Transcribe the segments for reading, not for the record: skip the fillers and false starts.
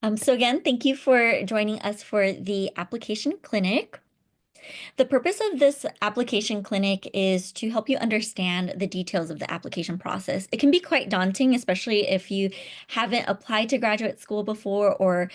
So again, thank you for joining us for the application clinic. The purpose of this application clinic is to help you understand the details of the application process. It can be quite daunting, especially if you haven't applied to graduate school before or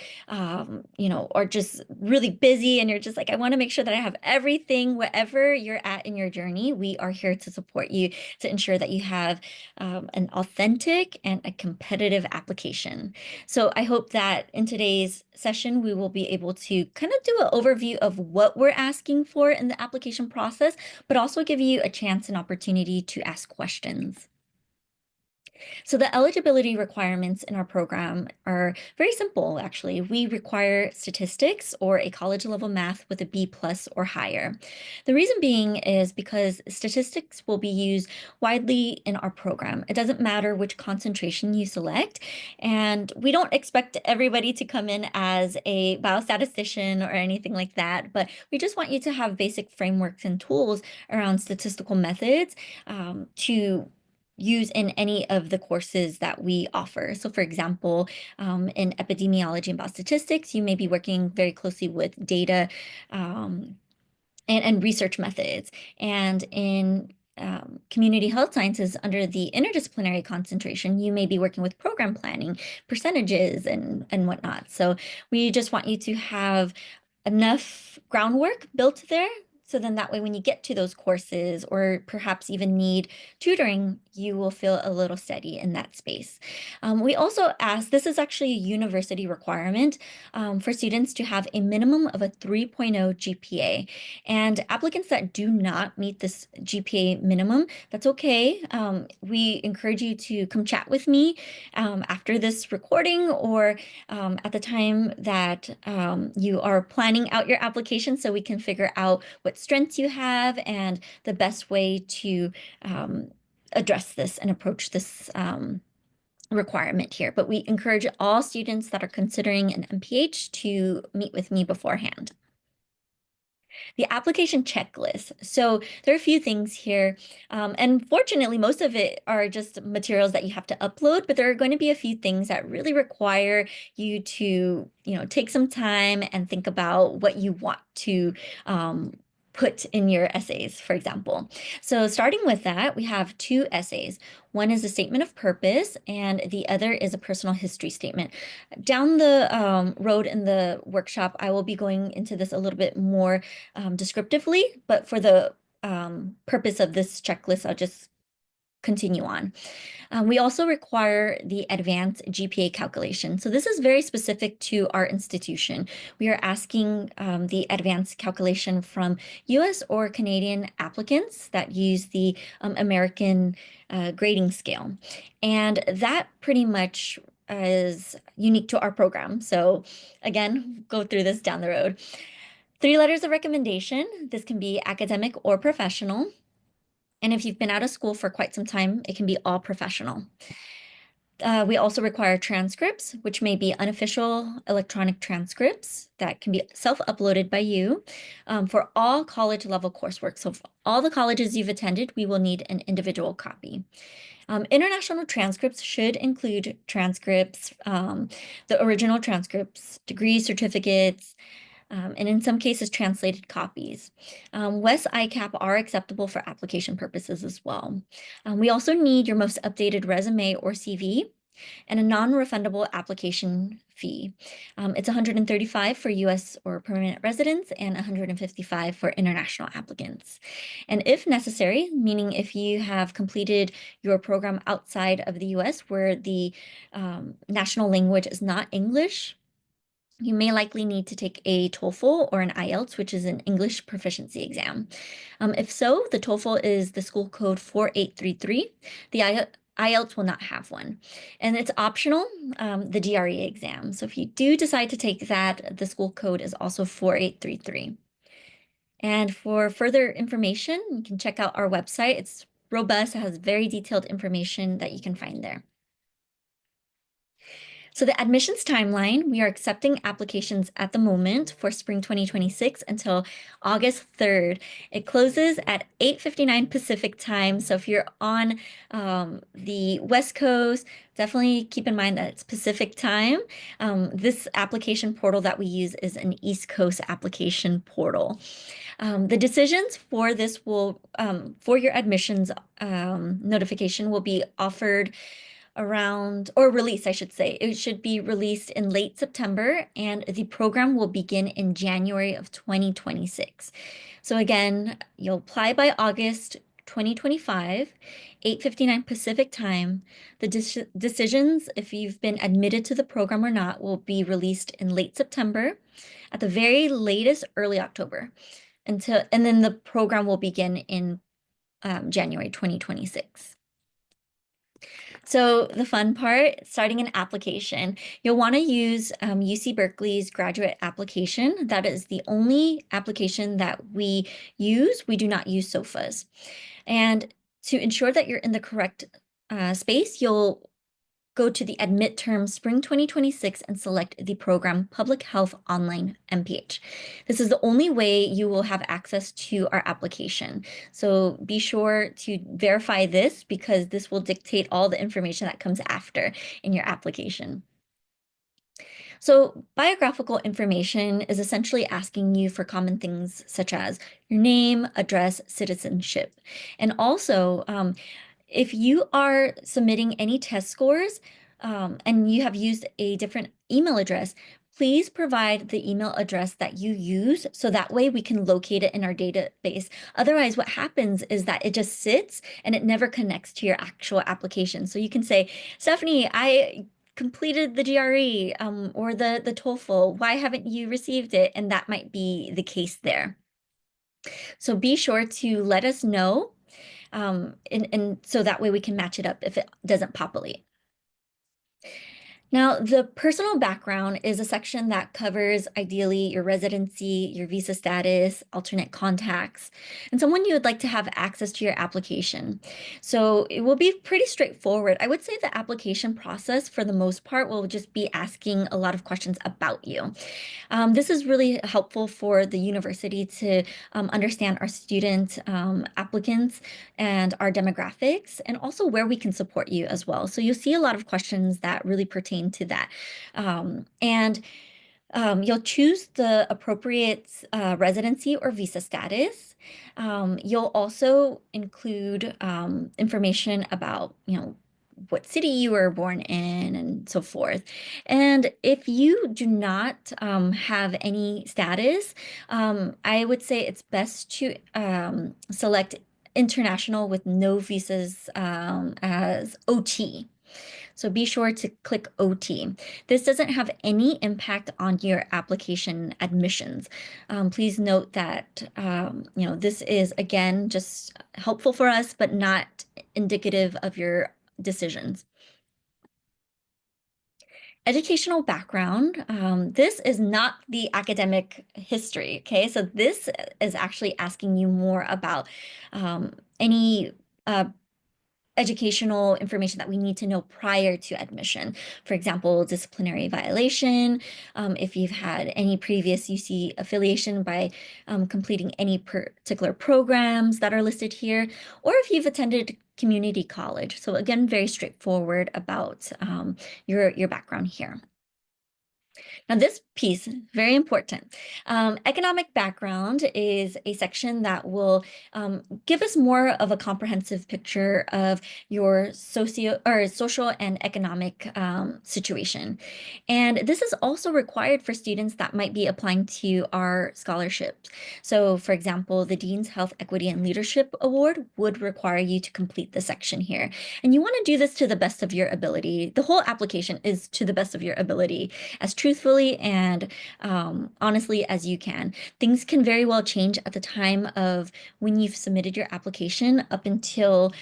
just really busy and you're just like, I want to make sure that I have everything, wherever you're at in your journey. We are here to support you to ensure that you have an authentic and a competitive application. So I hope that in today's session, we will be able to kind of do an overview of what we're asking for in the application process, but also give you a chance and opportunity to ask questions. So the eligibility requirements in our program are very simple, actually. We require statistics or a college level math with a B plus or higher. The reason being is because statistics will be used widely in our program. It doesn't matter which concentration you select, and we don't expect everybody to come in as a biostatistician or anything like that, but we just want you to have basic frameworks and tools around statistical methods to use in any of the courses that we offer. So for example, in epidemiology and biostatistics, you may be working very closely with data and research methods. And in community health sciences, under the interdisciplinary concentration, you may be working with program planning, percentages, and whatnot. So we just want you to have enough groundwork built there. So then that way, when you get to those courses or perhaps even need tutoring, you will feel a little steady in that space. We also ask, this is actually a university requirement for students to have a minimum of a 3.0 GPA. And applicants that do not meet this GPA minimum, that's okay. We encourage you to come chat with me after this recording or at the time that you are planning out your application so we can figure out what strengths you have and the best way to address this and approach this requirement here. But we encourage all students that are considering an MPH to meet with me beforehand. The application checklist. So there are a few things here. And fortunately, most of it are just materials that you have to upload, but there are going to be a few things that really require you to, take some time and think about what you want to put in your essays, for example. So starting with that, we have two essays. One is a statement of purpose, and the other is a personal history statement. Down the road in the workshop, I will be going into this a little bit more descriptively, but for the purpose of this checklist, I'll just continue on. We also require the advanced GPA calculation. So this is very specific to our institution. We are asking the advanced calculation from US or Canadian applicants that use the American grading scale. And that pretty much is unique to our program. So again, go through this down the road. 3 letters of recommendation. This can be academic or professional. And if you've been out of school for quite some time, it can be all professional. We also require transcripts, which may be unofficial electronic transcripts that can be self-uploaded by you for all college level coursework. So for all the colleges you've attended, we will need an individual copy. International transcripts should include transcripts, the original transcripts, degrees, certificates, and in some cases, translated copies. WES ICAP are acceptable for application purposes as well. We also need your most updated resume or CV and a non-refundable application fee. It's $135 for US or permanent residents and $155 for international applicants. And if necessary, meaning if you have completed your program outside of the US where the national language is not English, you may likely need to take a TOEFL or an IELTS, which is an English proficiency exam. If so, the TOEFL is the school code 4833. The IELTS will not have one. And it's optional, the GRE exam. So if you do decide to take that, the school code is also 4833. And for further information, you can check out our website. It's robust, it has very detailed information that you can find there. So the admissions timeline, we are accepting applications at the moment for spring 2026 until August 3rd. It closes at 8:59 Pacific time. So if you're on the West Coast, definitely keep in mind that it's Pacific time. This application portal that we use is an East Coast application portal. The decisions for this for your admissions notification will be offered around, or release, I should say. It should be released in late September, and the program will begin in January of 2026. So again, you'll apply by August 2025, 8:59 Pacific time. The decisions, if you've been admitted to the program or not, will be released in late September, at the very latest, early October, and then the program will begin in January 2026. So the fun part, starting an application, you'll want to use UC Berkeley's graduate application. That is the only application that we use. We do not use SOFAs. And to ensure that you're in the correct space, you'll go to the Admit Term Spring 2026 and select the program Public Health Online MPH. This is the only way you will have access to our application. So be sure to verify this because this will dictate all the information that comes after in your application. So biographical information is essentially asking you for common things such as your name, address, citizenship. And also, if you are submitting any test scores and you have used a different email address, please provide the email address that you use so that way we can locate it in our database. Otherwise, what happens is that it just sits and it never connects to your actual application. So you can say, Stephanie, I completed the GRE or the TOEFL. Why haven't you received it? And that might be the case there. So be sure to let us know. And so that way we can match it up if it doesn't populate. Now, the personal background is a section that covers ideally your residency, your visa status, alternate contacts, and someone you would like to have access to your application. So it will be pretty straightforward. I would say the application process, for the most part, will just be asking a lot of questions about you. This is really helpful for the university to understand our student applicants and our demographics, and also where we can support you as well. So you'll see a lot of questions that really pertain to that. You'll choose the appropriate residency or visa status. You'll also include information about, what city you were born in and so forth. And if you do not have any status, I would say it's best to select international with no visas as OT. So be sure to click OT. This doesn't have any impact on your application admissions. Please note that this is, again, just helpful for us, but not indicative of your decisions. Educational background. This is not the academic history, okay? So this is actually asking you more about any educational information that we need to know prior to admission. For example, disciplinary violation, if you've had any previous UC affiliation by completing any particular programs that are listed here, or if you've attended community college. So again, very straightforward about your background here. Now, this piece, very important. Economic background is a section that will give us more of a comprehensive picture of your social and economic situation. And this is also required for students that might be applying to our scholarships. So, for example, the Dean's Health Equity and Leadership Award would require you to complete the section here. And you want to do this to the best of your ability. The whole application is to the best of your ability, as truthfully and honestly as you can. Things can very well change at the time of when you've submitted your application up until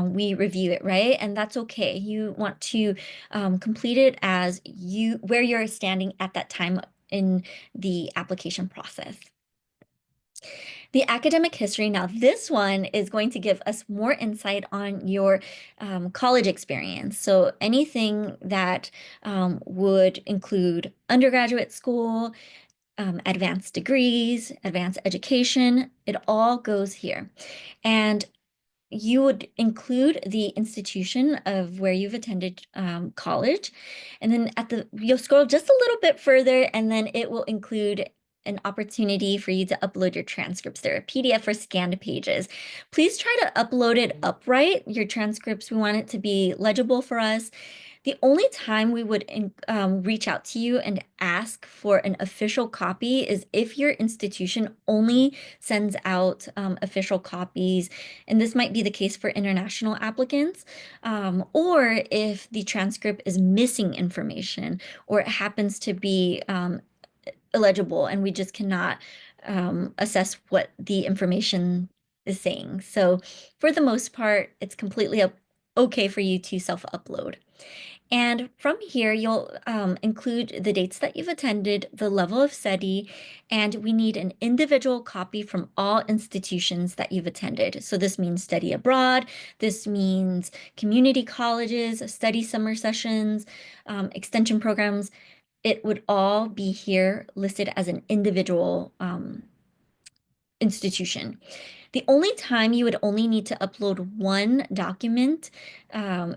we review it, right? And that's okay. You want to complete it as where you're standing at that time in the application process. The academic history, now this one is going to give us more insight on your college experience. So anything that would include undergraduate school, advanced degrees, advanced education, it all goes here. And you would include the institution of where you've attended college. And then you'll scroll just a little bit further, and then it will include an opportunity for you to upload your transcripts. They're a PDF or scanned pages. Please try to upload it upright, your transcripts. We want it to be legible for us. The only time we would reach out to you and ask for an official copy is if your institution only sends out official copies, and this might be the case for international applicants, or if the transcript is missing information or it happens to be illegible and we just cannot assess what the information is saying. So for the most part, it's completely okay for you to self-upload. And from here, you'll include the dates that you've attended, the level of study, and we need an individual copy from all institutions that you've attended. So this means study abroad, this means community colleges, study summer sessions, extension programs. It would all be here listed as an individual institution. The only time you would only need to upload one document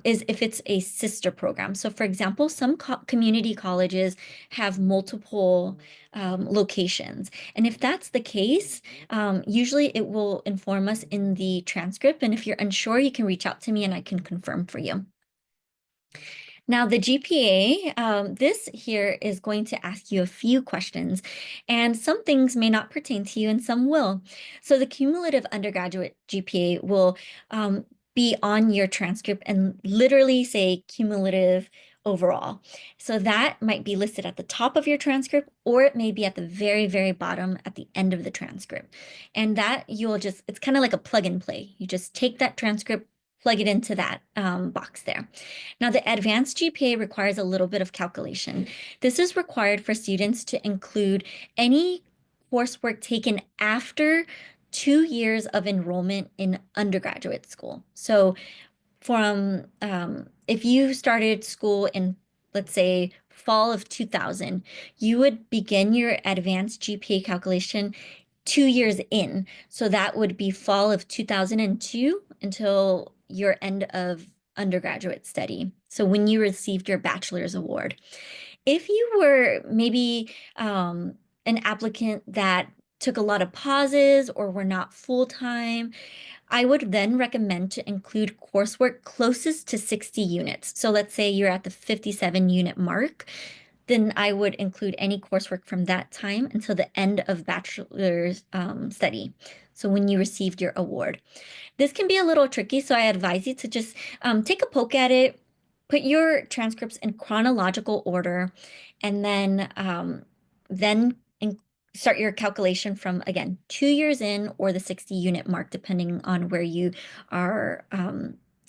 is if it's a sister program. So for example, some community colleges have multiple locations. And if that's the case, usually it will inform us in the transcript. And if you're unsure, you can reach out to me and I can confirm for you. Now, the GPA, this here is going to ask you a few questions, and some things may not pertain to you and some will. So the cumulative undergraduate GPA will be on your transcript and literally say cumulative overall. So that might be listed at the top of your transcript, or it may be at the very, very bottom at the end of the transcript. And that it's kind of like a plug and play. You just take that transcript, plug it into that box there. Now, the advanced GPA requires a little bit of calculation. This is required for students to include any coursework taken after 2 years of enrollment in undergraduate school. So from if you started school in, let's say, fall of 2000, you would begin your advanced GPA calculation 2 years in. So that would be fall of 2002 until your end of undergraduate study. So when you received your bachelor's award. If you were maybe an applicant that took a lot of pauses or were not full-time, I would then recommend to include coursework closest to 60 units. So let's say you're at the 57 unit mark, then I would include any coursework from that time until the end of bachelor's study. So when you received your award. This can be a little tricky, so I advise you to just take a poke at it, put your transcripts in chronological order, and then start your calculation from, again, 2 years in or the 60 unit mark, depending on where you are,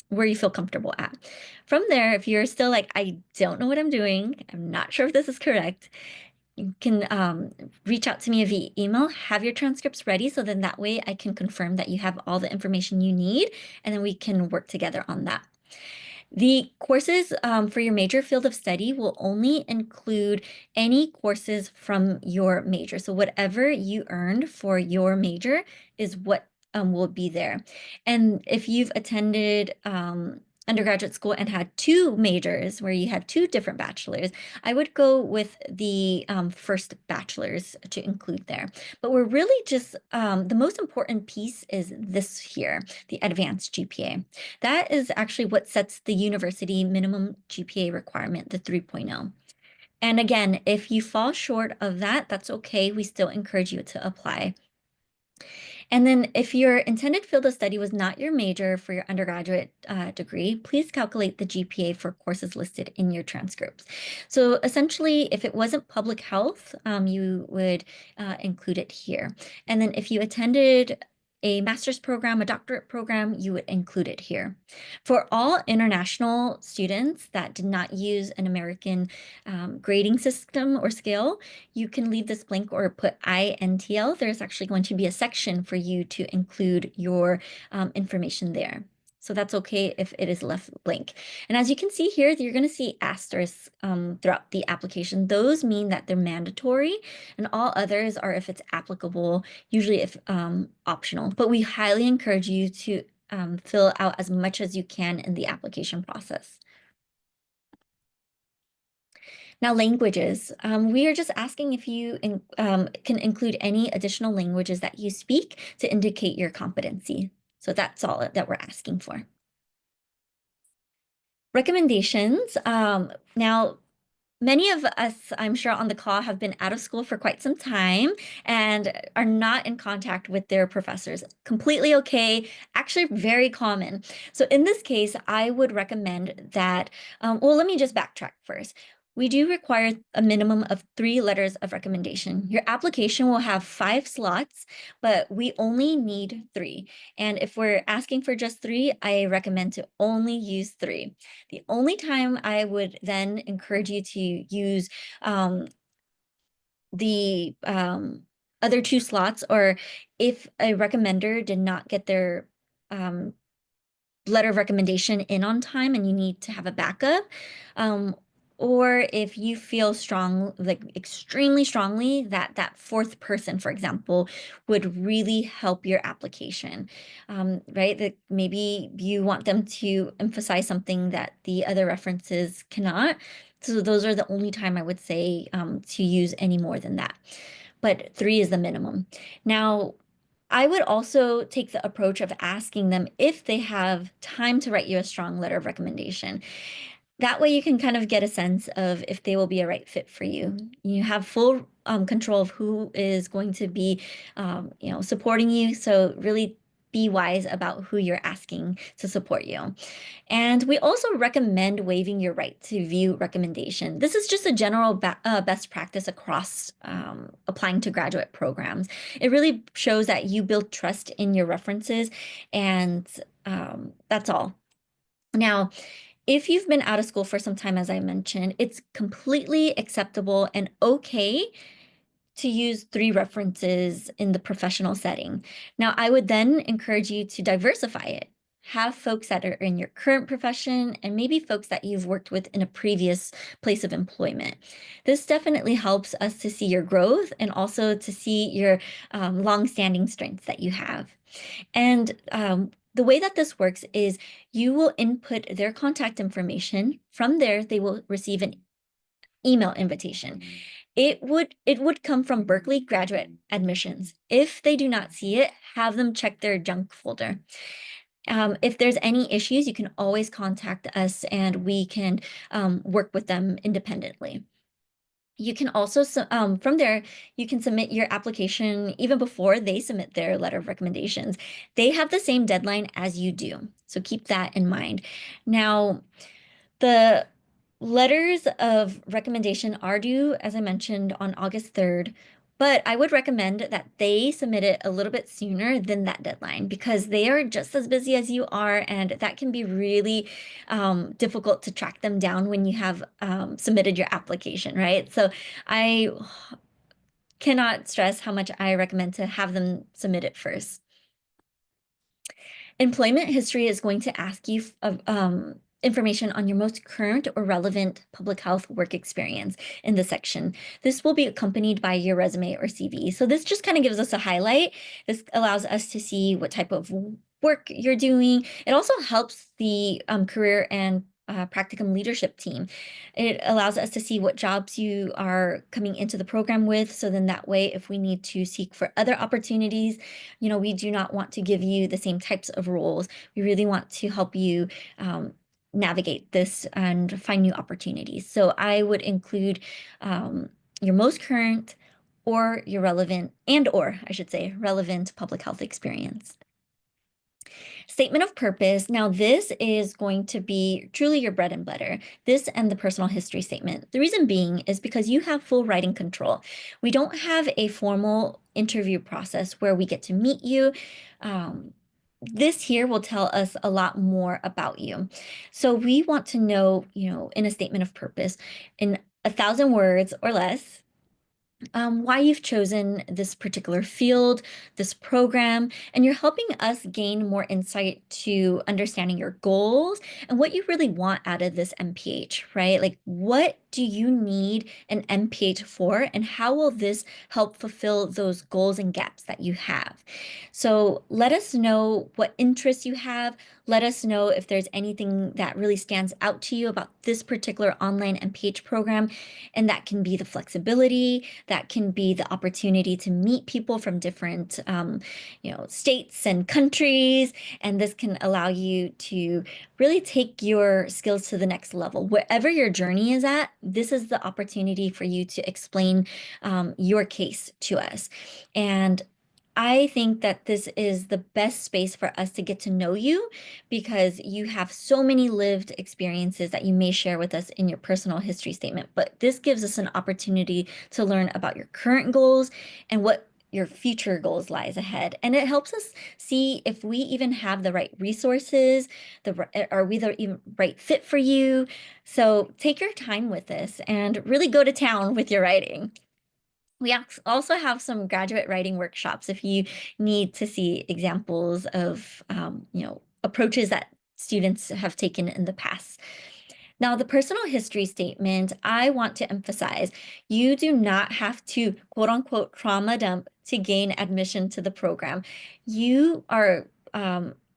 where you feel comfortable at. From there, if you're still like, I don't know what I'm doing, I'm not sure if this is correct, you can reach out to me via email, have your transcripts ready, so then that way I can confirm that you have all the information you need, and then we can work together on that. The courses for your major field of study will only include any courses from your major. So whatever you earned for your major is what will be there. And if you've attended undergraduate school and had two majors where you had two different bachelors, I would go with the first bachelor's to include there. But we're really just, the most important piece is this here, the advanced GPA. That is actually what sets the university minimum GPA requirement, the 3.0. And again, if you fall short of that, that's okay. We still encourage you to apply. And then if your intended field of study was not your major for your undergraduate degree, please calculate the GPA for courses listed in your transcripts. So essentially, if it wasn't public health, you would include it here. And then if you attended a master's program, a doctorate program, you would include it here. For all international students that did not use an American grading system or scale, you can leave this blank or put INTL. There's actually going to be a section for you to include your information there. So that's okay if it is left blank. And as you can see here, you're going to see asterisks throughout the application. Those mean that they're mandatory, and all others are if it's applicable, usually if optional. But we highly encourage you to fill out as much as you can in the application process. Now, languages. We are just asking if you can include any additional languages that you speak to indicate your competency. So that's all that we're asking for. Recommendations. Now, many of us, I'm sure, on the call have been out of school for quite some time and are not in contact with their professors. Completely okay, actually very common. So in this case, I would recommend that, well, let me just backtrack first. We do require a minimum of 3 letters of recommendation. Your application will have 5 slots, but we only need 3. And if we're asking for just 3, I recommend to only use 3. The only time I would then encourage you to use the other 2 slots, or if a recommender did not get their letter of recommendation in on time and you need to have a backup, or if you feel strong, like extremely strongly, that that 4th person, for example, would really help your application, right? That maybe you want them to emphasize something that the other references cannot. So those are the only time I would say to use any more than that. But 3 is the minimum. Now, I would also take the approach of asking them if they have time to write you a strong letter of recommendation. That way you can kind of get a sense of if they will be a right fit for you. You have full control of who is going to be, supporting you. So really be wise about who you're asking to support you. And we also recommend waiving your right to view recommendation. This is just a general best practice across applying to graduate programs. It really shows that you build trust in your references, and that's all. Now, if you've been out of school for some time, as I mentioned, it's completely acceptable and okay to use 3 references in the professional setting. Now, I would then encourage you to diversify it. Have folks that are in your current profession and maybe folks that you've worked with in a previous place of employment. This definitely helps us to see your growth and also to see your long-standing strengths that you have. And the way that this works is you will input their contact information. From there, they will receive an email invitation. It would come from Berkeley Graduate Admissions. If they do not see it, have them check their junk folder. If there's any issues, you can always contact us and we can work with them independently. You can also, from there, you can submit your application even before they submit their letter of recommendations. They have the same deadline as you do, so keep that in mind. Now, the letters of recommendation are due, as I mentioned, on August 3rd, but I would recommend that they submit it a little bit sooner than that deadline because they are just as busy as you are, and that can be really difficult to track them down when you have submitted your application, right? So I cannot stress how much I recommend to have them submit it first. Employment history is going to ask you information on your most current or relevant public health work experience in the section. This will be accompanied by your resume or CV. So this just kind of gives us a highlight. This allows us to see what type of work you're doing. It also helps the career and practicum leadership team. It allows us to see what jobs you are coming into the program with. So then that way, if we need to seek for other opportunities, we do not want to give you the same types of roles. We really want to help you navigate this and find new opportunities. So I would include your most current or your relevant, and or I should say relevant public health experience. Statement of purpose. Now, this is going to be truly your bread and butter, this and the personal history statement. The reason being is because you have full writing control. We don't have a formal interview process where we get to meet you. This here will tell us a lot more about you. So we want to know, in a statement of purpose, in 1,000 words or less, why you've chosen this particular field, this program, and you're helping us gain more insight to understanding your goals and what you really want out of this MPH, right? Like, what do you need an MPH for, and how will this help fulfill those goals and gaps that you have? So let us know what interests you have. Let us know if there's anything that really stands out to you about this particular online MPH program, and that can be the flexibility, that can be the opportunity to meet people from different, states and countries. And this can allow you to really take your skills to the next level. Wherever your journey is at, this is the opportunity for you to explain your case to us. And I think that this is the best space for us to get to know you because you have so many lived experiences that you may share with us in your personal history statement. But this gives us an opportunity to learn about your current goals and what your future goals lies ahead. And it helps us see if we even have the right resources, are we the even right fit for you? So take your time with this and really go to town with your writing. We also have some graduate writing workshops if you need to see examples of, approaches that students have taken in the past. Now, the personal history statement, I want to emphasize, you do not have to quote unquote trauma dump to gain admission to the program. You are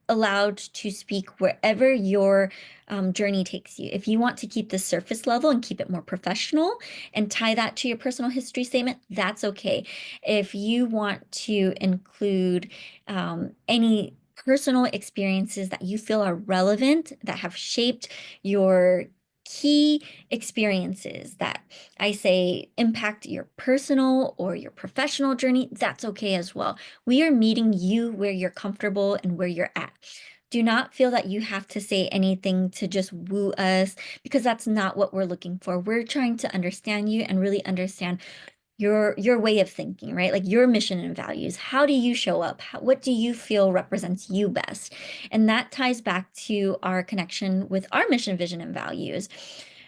allowed to speak wherever your journey takes you. If you want to keep the surface level and keep it more professional and tie that to your personal history statement, that's okay. If you want to include any personal experiences that you feel are relevant, that have shaped your key experiences that I say impact your personal or your professional journey, that's okay as well. We are meeting you where you're comfortable and where you're at. Do not feel that you have to say anything to just woo us because that's not what we're looking for. We're trying to understand you and really understand your way of thinking, right? Like your mission and values. How do you show up? What do you feel represents you best? And that ties back to our connection with our mission, vision, and values.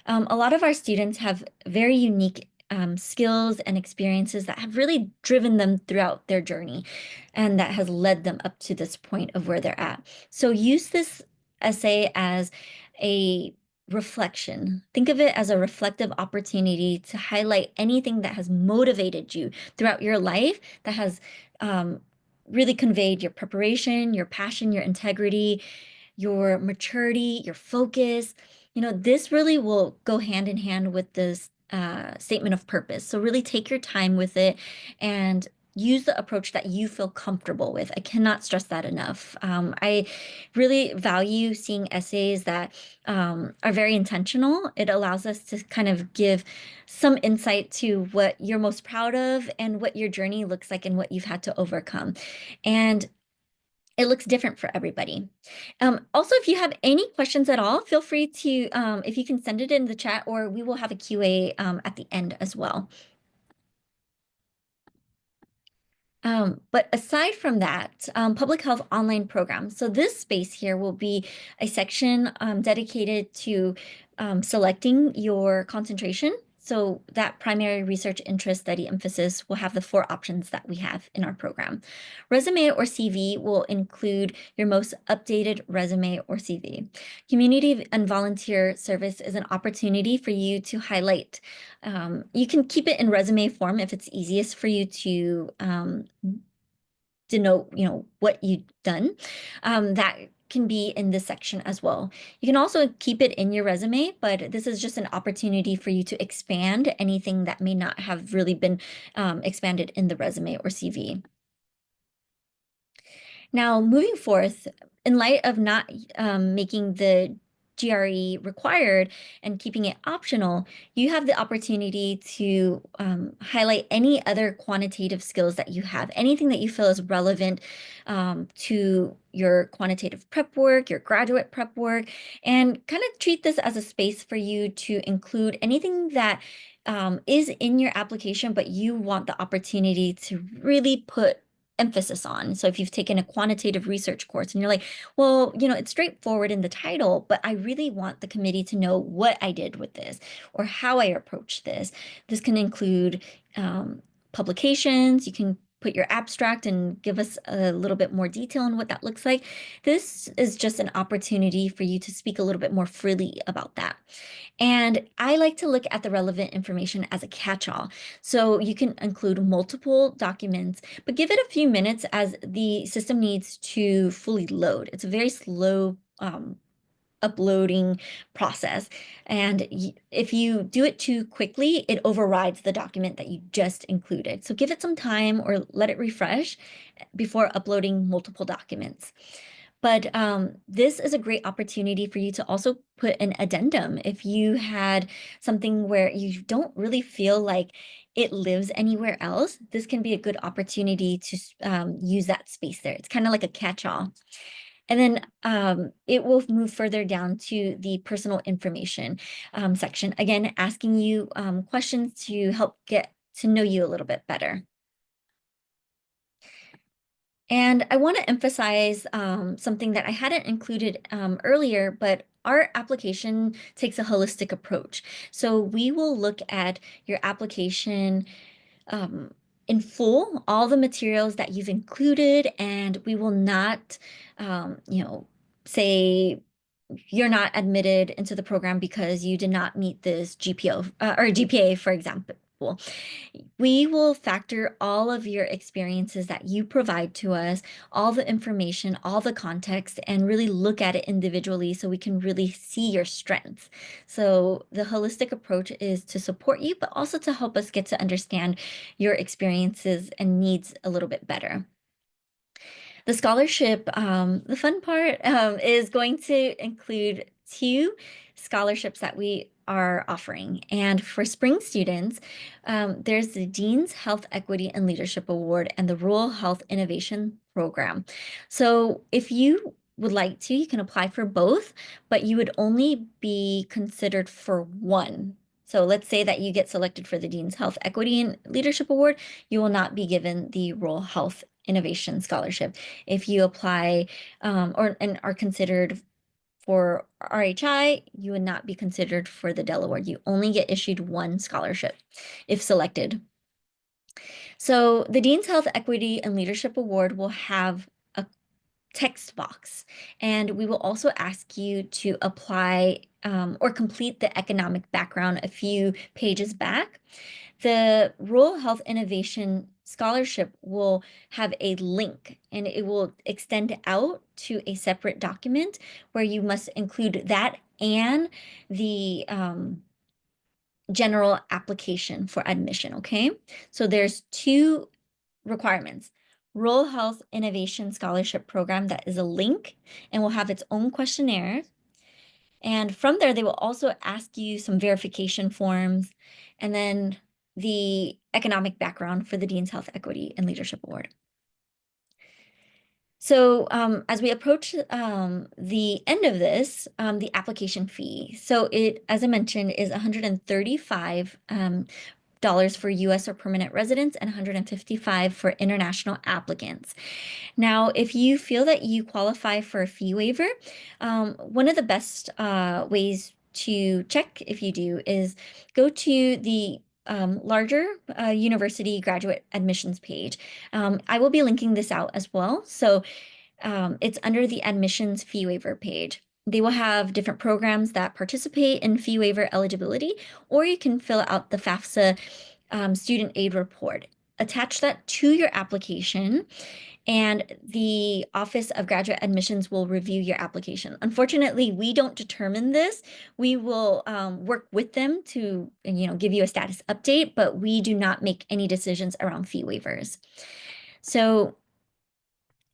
A lot of our students have very unique skills and experiences that have really driven them throughout their journey and that has led them up to this point of where they're at. So use this essay as a reflection. Think of it as a reflective opportunity to highlight anything that has motivated you throughout your life, that has really conveyed your preparation, your passion, your integrity, your maturity, your focus. This really will go hand in hand with this statement of purpose. So really take your time with it and use the approach that you feel comfortable with. I cannot stress that enough. I really value seeing essays that are very intentional. It allows us to kind of give some insight to what you're most proud of and what your journey looks like and what you've had to overcome. And it looks different for everybody. Also, if you have any questions at all, feel free to, if you can send it in the chat, or we will have a QA at the end as well. But aside from that, public health online programs. So this space here will be a section dedicated to selecting your concentration. So that primary research interest study emphasis will have the 4 options that we have in our program. Resume or CV will include your most updated resume or CV. Community and volunteer service is an opportunity for you to highlight. You can keep it in resume form if it's easiest for you to denote, what you've done. That can be in this section as well. You can also keep it in your resume, but this is just an opportunity for you to expand anything that may not have really been expanded in the resume or CV. Now, moving forth, in light of not making the GRE required and keeping it optional, you have the opportunity to highlight any other quantitative skills that you have, anything that you feel is relevant to your quantitative prep work, your graduate prep work, and kind of treat this as a space for you to include anything that is in your application, but you want the opportunity to really put emphasis on. So if you've taken a quantitative research course and you're like, well, it's straightforward in the title, but I really want the committee to know what I did with this or how I approach this. This can include publications. You can put your abstract and give us a little bit more detail on what that looks like. This is just an opportunity for you to speak a little bit more freely about that. And I like to look at the relevant information as a catch-all. So you can include multiple documents, but give it a few minutes as the system needs to fully load. It's a very slow uploading process. And if you do it too quickly, it overrides the document that you just included. So give it some time or let it refresh before uploading multiple documents. But this is a great opportunity for you to also put an addendum. If you had something where you don't really feel like it lives anywhere else, this can be a good opportunity to use that space there. It's kind of like a catch-all. And then it will move further down to the personal information section. Again, asking you questions to help get to know you a little bit better. And I want to emphasize something that I hadn't included earlier, but our application takes a holistic approach. So we will look at your application in full, all the materials that you've included, and we will not, say you're not admitted into the program because you did not meet this GPO or GPA, for example. We will factor all of your experiences that you provide to us, all the information, all the context, and really look at it individually so we can really see your strengths. So the holistic approach is to support you, but also to help us get to understand your experiences and needs a little bit better. The scholarship, the fun part is going to include 2 scholarships that we are offering. And for spring students, there's the Dean's Health Equity and Leadership Award and the Rural Health Innovation Program. So if you would like to, you can apply for both, but you would only be considered for one. So let's say that you get selected for the Dean's Health Equity and Leadership Award, you will not be given the Rural Health Innovation Scholarship. If you apply and are considered for RHI, you would not be considered for the Dell Award. You only get issued one scholarship if selected. So the Dean's Health Equity and Leadership Award will have a text box, and we will also ask you to apply or complete the economic background a few pages back. The Rural Health Innovation Scholarship will have a link, and it will extend out to a separate document where you must include that and the general application for admission, okay? So there's 2 requirements. Rural Health Innovation Scholarship Program, that is a link and will have its own questionnaire. And from there, they will also ask you some verification forms and then the economic background for the Dean's Health Equity and Leadership Award. So as we approach the end of this, the application fee. So it, as I mentioned, is $135 for US or permanent residents and $155 for international applicants. Now, if you feel that you qualify for a fee waiver, one of the best ways to check if you do is go to the larger university graduate admissions page. I will be linking this out as well. So it's under the admissions fee waiver page. They will have different programs that participate in fee waiver eligibility, or you can fill out the FAFSA student aid report. Attach that to your application, and the Office of Graduate Admissions will review your application. Unfortunately, we don't determine this. We will work with them to, give you a status update, but we do not make any decisions around fee waivers. So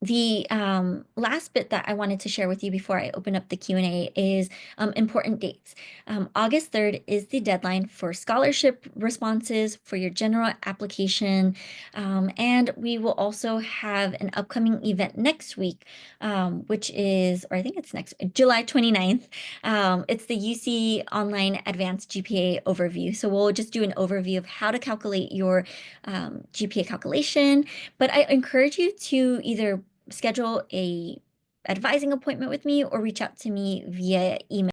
The last bit that I wanted to share with you before I open up the Q&A is important dates. August 3rd is the deadline for scholarship responses for your general application. And we will also have an upcoming event next week, which is, or I think it's next July 29th. It's the UC Online Advanced GPA overview. So we'll just do an overview of how to calculate your GPA calculation. But I encourage you to either schedule a advising appointment with me or reach out to me via email.